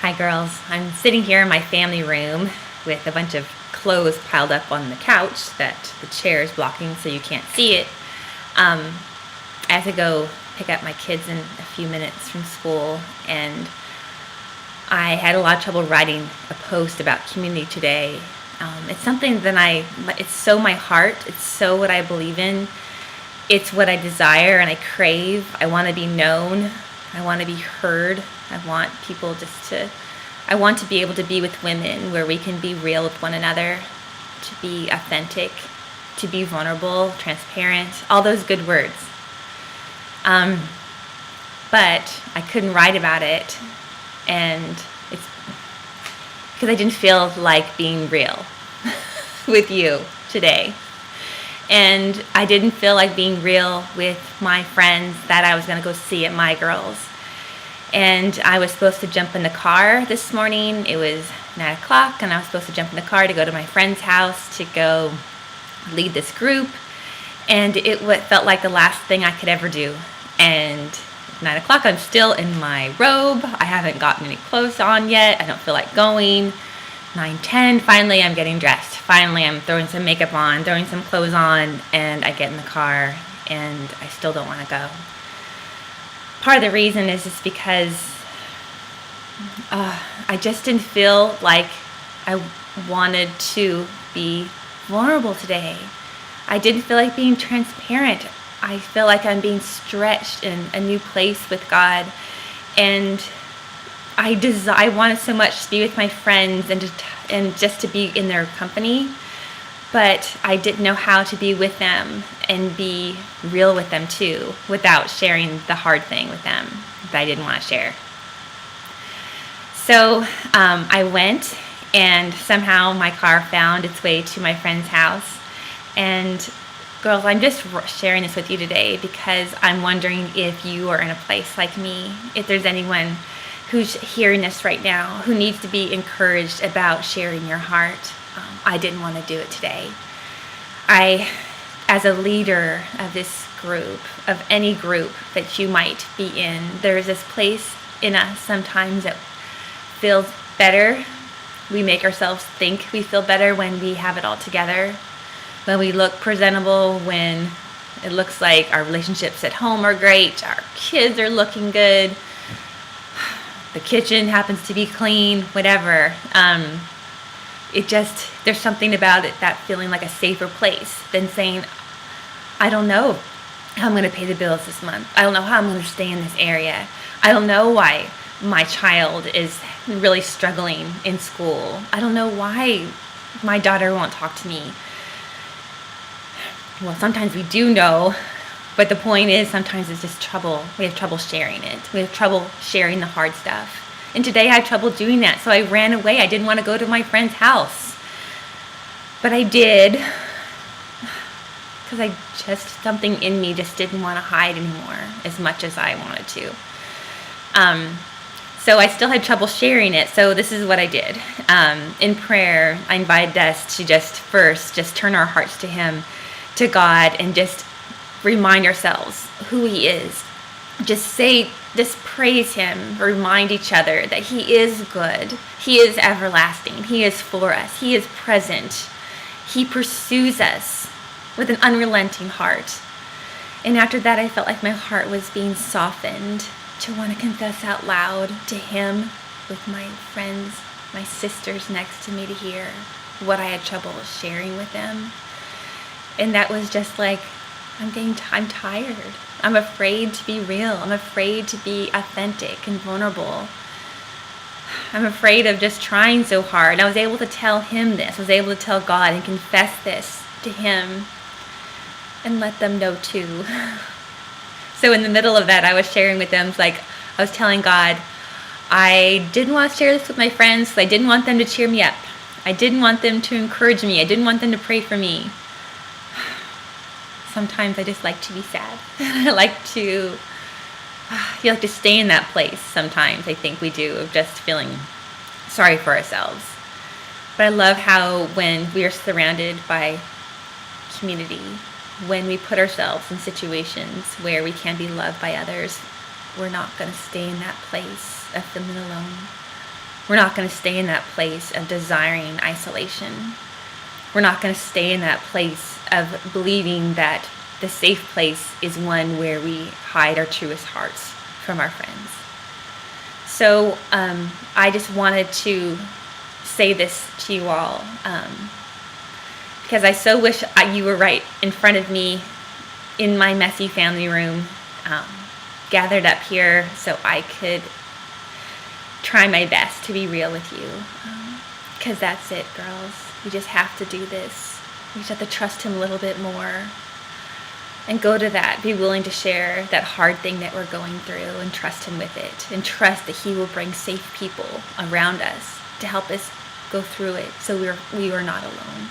Hi, girls. I'm sitting here in my family room with a bunch of clothes piled up on the couch that the chair is blocking so you can't see it. I have to go pick up my kids in a few minutes from school, and I had a lot of trouble writing a post about community today. It's something that it's so my heart, it's so what I believe in, it's what I desire and I crave. I want to be known, I want to be heard, I want I want to be able to be with women where we can be real with one another, to be authentic, to be vulnerable, transparent, all those good words. But I couldn't write about it, and it's because I didn't feel like being real with you today. And I didn't feel like being real with my friends that I was going to go see at My Girls. And I was supposed to jump in the car this morning. It was 9 o'clock, and I was supposed to jump in the car to go to my friend's house to go lead this group. And it felt like the last thing I could ever do. And 9 o'clock, I'm still in my robe. I haven't gotten any clothes on yet. I don't feel like going. 9:10, finally I'm getting dressed. Finally I'm throwing some makeup on, throwing some clothes on, and I get in the car, and I still don't want to go. Part of the reason is just because I just didn't feel like I wanted to be vulnerable today. I didn't feel like being transparent. I feel like I'm being stretched in a new place with God, and I wanted so much to be with my friends and just to be in their company, but I didn't know how to be with them and be real with them too, without sharing the hard thing with them that I didn't want to share. So I went, and somehow my car found its way to my friend's house. And girls, I'm just sharing this with you today because I'm wondering if you are in a place like me, if there's anyone who's hearing this right now who needs to be encouraged about sharing your heart. I didn't want to do it today. As a leader of this group, of any group that you might be in, there's this place in us sometimes that feels better. We make ourselves think we feel better when we have it all together, when we look presentable, when it looks like our relationships at home are great, our kids are looking good, the kitchen happens to be clean, whatever. There's something about it, that feeling like a safer place than saying, I don't know how I'm going to pay the bills this month. I don't know how I'm going to stay in this area. I don't know why my child is really struggling in school. I don't know why my daughter won't talk to me. Well, sometimes we do know, but the point is sometimes it's just trouble. We have trouble sharing it. We have trouble sharing the hard stuff. And today I had trouble doing that, so I ran away. I didn't want to go to my friend's house. But I did, because something in me just didn't want to hide anymore as much as I wanted to. So I still had trouble sharing it, so this is what I did. In prayer, I invited us to just turn our hearts to Him, to God, and just remind ourselves who He is. Just praise Him, remind each other that He is good, He is everlasting, He is for us, He is present, He pursues us with an unrelenting heart. And after that, I felt like my heart was being softened to want to confess out loud to Him with my friends, my sisters next to me, to hear what I had trouble sharing with them. And that was just like, I'm tired. I'm afraid to be real. I'm afraid to be authentic and vulnerable. I'm afraid of just trying so hard. And I was able to tell Him this. I was able to tell God and confess this to Him and let them know too. So in the middle of that, I was sharing with them, I was telling God, I didn't want to share this with my friends because I didn't want them to cheer me up. I didn't want them to encourage me. I didn't want them to pray for me. Sometimes I just like to be sad. You like to stay in that place sometimes, I think we do, of just feeling sorry for ourselves. But I love how when we are surrounded by community, when we put ourselves in situations where we can be loved by others, we're not going to stay in that place of feeling alone. We're not going to stay in that place of desiring isolation. We're not going to stay in that place of believing that the safe place is one where we hide our truest hearts from our friends. So I just wanted to say this to you all because I so wish you were right in front of me in my messy family room, gathered up here so I could try my best to be real with you. Because that's it, girls. We just have to do this. We just have to trust him a little bit more. And go to that. Be willing to share that hard thing that we're going through and trust him with it. And trust that he will bring safe people around us to help us go through it so we are not alone.